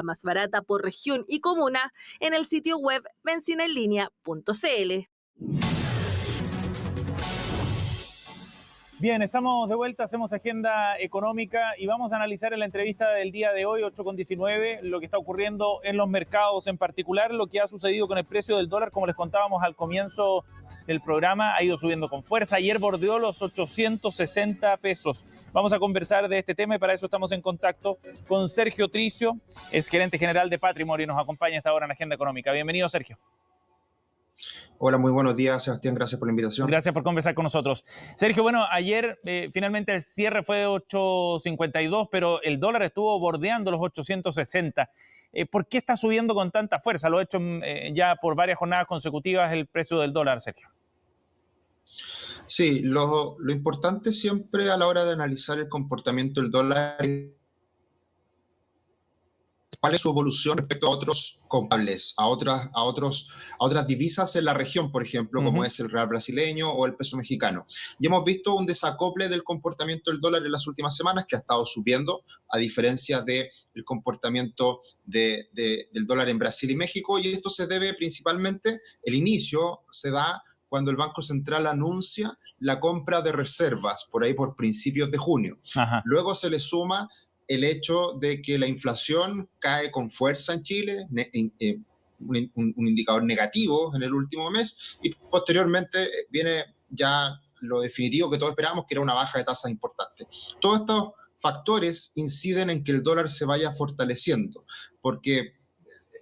más barata por región y comuna en el sitio web bencinaenlinea.cl. Bien, estamos de vuelta, hacemos agenda económica y vamos a analizar en la entrevista del día de hoy, 8:19, lo que está ocurriendo en los mercados, en particular lo que ha sucedido con el precio del dólar. Como les contábamos al comienzo del programa, ha ido subiendo con fuerza. Ayer bordeó los 860 pesos. Vamos a conversar de este tema y para eso estamos en contacto con Sergio Tricio, es gerente general de Patrimonio y nos acompaña esta hora en Agenda Económica. Bienvenido, Sergio. Hola, muy buenos días, Sebastián. Gracias por la invitación. Gracias por conversar con nosotros. Sergio, bueno, ayer finalmente el cierre fue de 8.52, pero el dólar estuvo bordeando los 860. ¿Por qué está subiendo con tanta fuerza? Lo ha hecho ya por varias jornadas consecutivas el precio del dólar, Sergio. Sí, lo importante siempre a la hora de analizar el comportamiento del dólar es cuál es su evolución respecto a otros comparables, a otras divisas en la región, por ejemplo, como es el real brasileño o el peso mexicano. Y hemos visto un desacople del comportamiento del dólar en las últimas semanas, que ha estado subiendo, a diferencia del comportamiento del dólar en Brasil y México, y esto se debe principalmente, el inicio se da cuando el Banco Central anuncia la compra de reservas, por ahí por principios de junio. Ajá. Luego se le suma el hecho de que la inflación cae con fuerza en Chile, un indicador negativo en el último mes, y posteriormente viene ya lo definitivo que todos esperamos, que era una baja de tasas importante. Todos estos factores inciden en que el dólar se vaya fortaleciendo, porque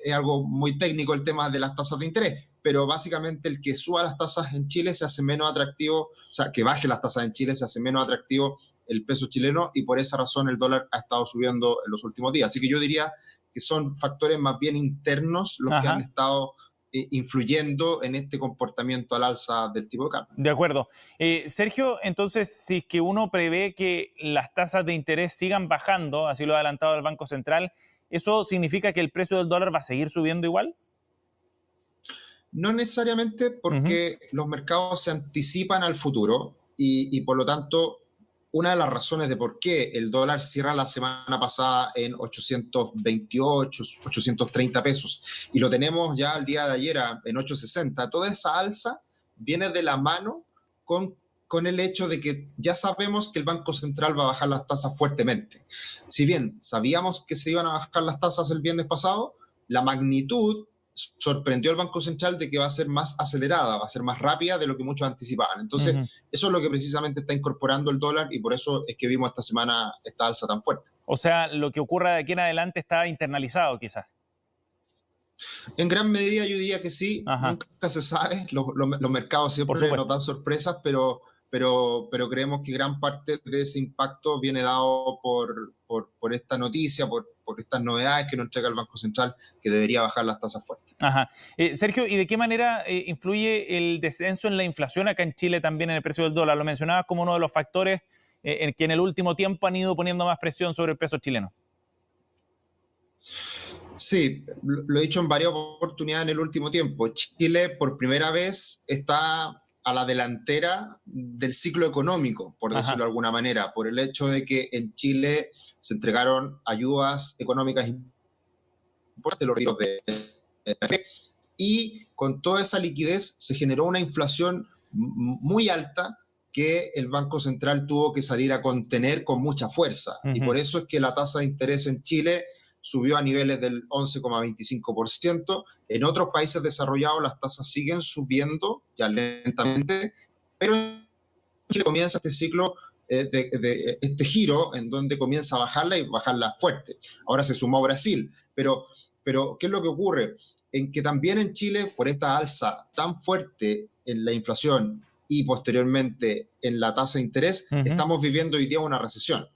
es algo muy técnico el tema de las tasas de interés, pero básicamente el que suba las tasas en Chile se hace menos atractivo, o sea, que baje las tasas en Chile se hace menos atractivo el peso chileno, y por esa razón el dólar ha estado subiendo en los últimos días. Así que yo diría que son factores más bien internos los que han estado influyendo en este comportamiento al alza del tipo de cambio. De acuerdo. Sergio, entonces, si es que uno prevé que las tasas de interés sigan bajando, así lo ha adelantado el Banco Central, ¿eso significa que el precio del dólar va a seguir subiendo igual? No necesariamente, porque los mercados se anticipan al futuro y por lo tanto, una de las razones de por qué el dólar cierra la semana pasada en 828, 830 pesos y lo tenemos ya el día de ayer en 860, toda esa alza viene de la mano con el hecho de que ya sabemos que el Banco Central va a bajar las tasas fuertemente. Si bien sabíamos que se iban a bajar las tasas el viernes pasado, la magnitud sorprendió al Banco Central de que va a ser más acelerada, va a ser más rápida de lo que muchos anticipaban. Entonces, eso es lo que precisamente está incorporando el dólar y por eso es que vimos esta semana esta alza tan fuerte. O sea, lo que ocurra de aquí en adelante está internalizado quizás. En gran medida yo diría que sí, nunca se sabe, los mercados siempre nos dan sorpresas, pero creemos que gran parte de ese impacto viene dado por esta noticia, por estas novedades que nos entrega el Banco Central, que debería bajar las tasas fuertes. Sergio, ¿y de qué manera influye el descenso en la inflación acá en Chile también en el precio del dólar? Lo mencionabas como uno de los factores que en el último tiempo han ido poniendo más presión sobre el peso chileno. Sí, lo he dicho en varias oportunidades en el último tiempo. Chile por primera vez está a la delantera del ciclo económico, por decirlo de alguna manera, por el hecho de que en Chile se entregaron ayudas económicas importantes, los retiros de y con toda esa liquidez se generó una inflación muy alta que el Banco Central tuvo que salir a contener con mucha fuerza. Y por eso es que la tasa de interés en Chile subió a niveles del 11,25%. En otros países desarrollados las tasas siguen subiendo ya lentamente, pero en Chile comienza este ciclo, este giro en donde comienza a bajarla y bajarla fuerte. Ahora se sumó Brasil, pero ¿qué es lo que ocurre? En que también en Chile, por esta alza tan fuerte en la inflación y posteriormente en la tasa de interés, estamos viviendo hoy día una recesión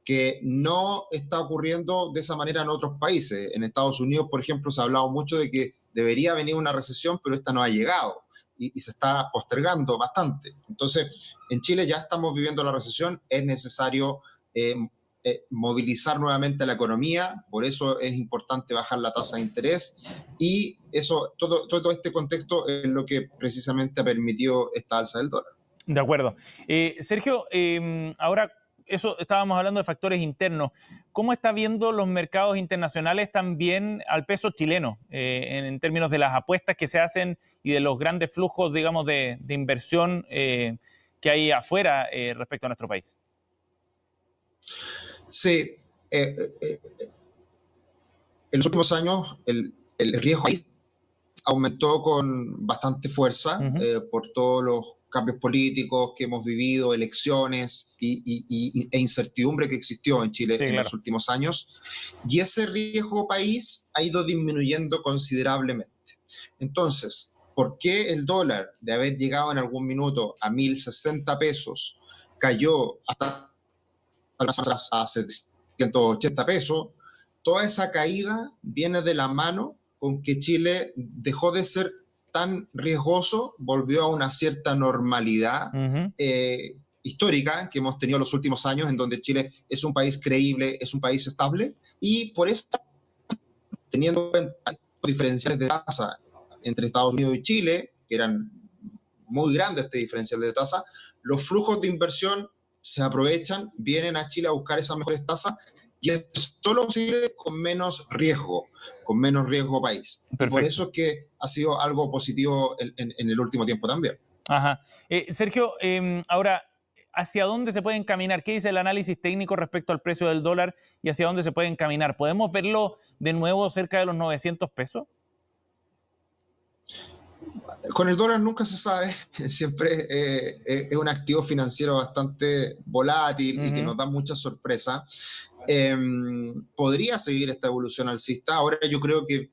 que no está ocurriendo de esa manera en otros países. En Estados Unidos, por ejemplo, se ha hablado mucho de que debería venir una recesión, pero esta no ha llegado y se está postergando bastante. Entonces, en Chile ya estamos viviendo la recesión, es necesario movilizar nuevamente la economía, por eso es importante bajar la tasa de interés y eso, todo este contexto es lo que precisamente ha permitido esta alza del dólar. De acuerdo. Sergio, ahora eso estábamos hablando de factores internos. ¿Cómo está viendo los mercados internacionales también al peso chileno en términos de las apuestas que se hacen y de los grandes flujos, digamos, de inversión que hay afuera respecto a nuestro país? Sí, en los últimos años el riesgo aumentó con bastante fuerza por todos los cambios políticos que hemos vivido, elecciones e incertidumbre que existió en Chile en los últimos años. Y ese riesgo país ha ido disminuyendo considerablemente. Entonces, ¿por qué el dólar, de haber llegado en algún minuto a 1.060 pesos, cayó hasta a 780 pesos? Toda esa caída viene de la mano con que Chile dejó de ser tan riesgoso, volvió a una cierta normalidad histórica que hemos tenido los últimos años, en donde Chile es un país creíble, es un país estable, y por eso, teniendo en cuenta diferenciales de tasa entre Estados Unidos y Chile, que eran muy grandes este diferencial de tasa, los flujos de inversión se aprovechan, vienen a Chile a buscar esas mejores tasas, y es solo posible con menos riesgo país. Y por eso es que ha sido algo positivo en el último tiempo también. Ajá. Sergio, ahora, ¿hacia dónde se puede encaminar? ¿Qué dice el análisis técnico respecto al precio del dólar y hacia dónde se puede encaminar? ¿Podemos verlo de nuevo cerca de los 900 pesos? Con el dólar nunca se sabe, siempre es un activo financiero bastante volátil y que nos da mucha sorpresa. Podría seguir esta evolución alcista. Ahora yo creo que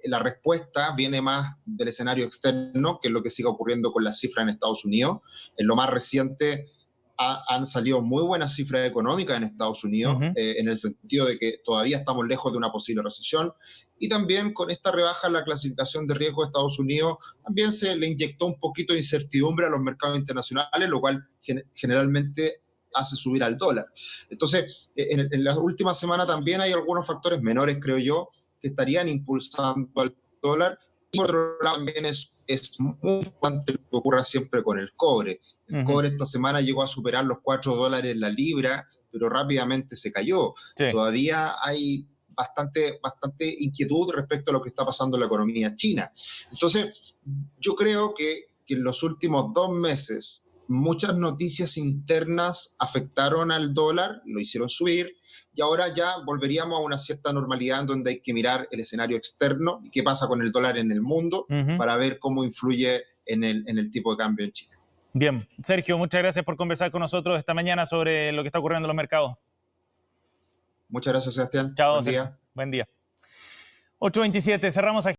la respuesta viene más del escenario externo, que es lo que sigue ocurriendo con las cifras en Estados Unidos. En lo más reciente han salido muy buenas cifras económicas en Estados Unidos, en el sentido de que todavía estamos lejos de una posible recesión, y también con esta rebaja en la clasificación de riesgo de Estados Unidos, también se le inyectó un poquito de incertidumbre a los mercados internacionales, lo cual generalmente hace subir al dólar. Entonces, en la última semana también hay algunos factores menores, creo yo, que estarían impulsando al dólar. Y por otro lado, también es muy importante lo que ocurra siempre con el cobre. El cobre esta semana llegó a superar los $4 la libra, pero rápidamente se cayó. Sí. Todavía hay bastante inquietud respecto a lo que está pasando en la economía china. Entonces, yo creo que en los últimos 2 meses muchas noticias internas afectaron al dólar, lo hicieron subir, y ahora ya volveríamos a una cierta normalidad en donde hay que mirar el escenario externo y qué pasa con el dólar en el mundo para ver cómo influye en el tipo de cambio en Chile. Bien, Sergio, muchas gracias por conversar con nosotros esta mañana sobre lo que está ocurriendo en los mercados. Muchas gracias, Sebastián. Chao, buen día. Buen día. 8:27, cerramos aquí.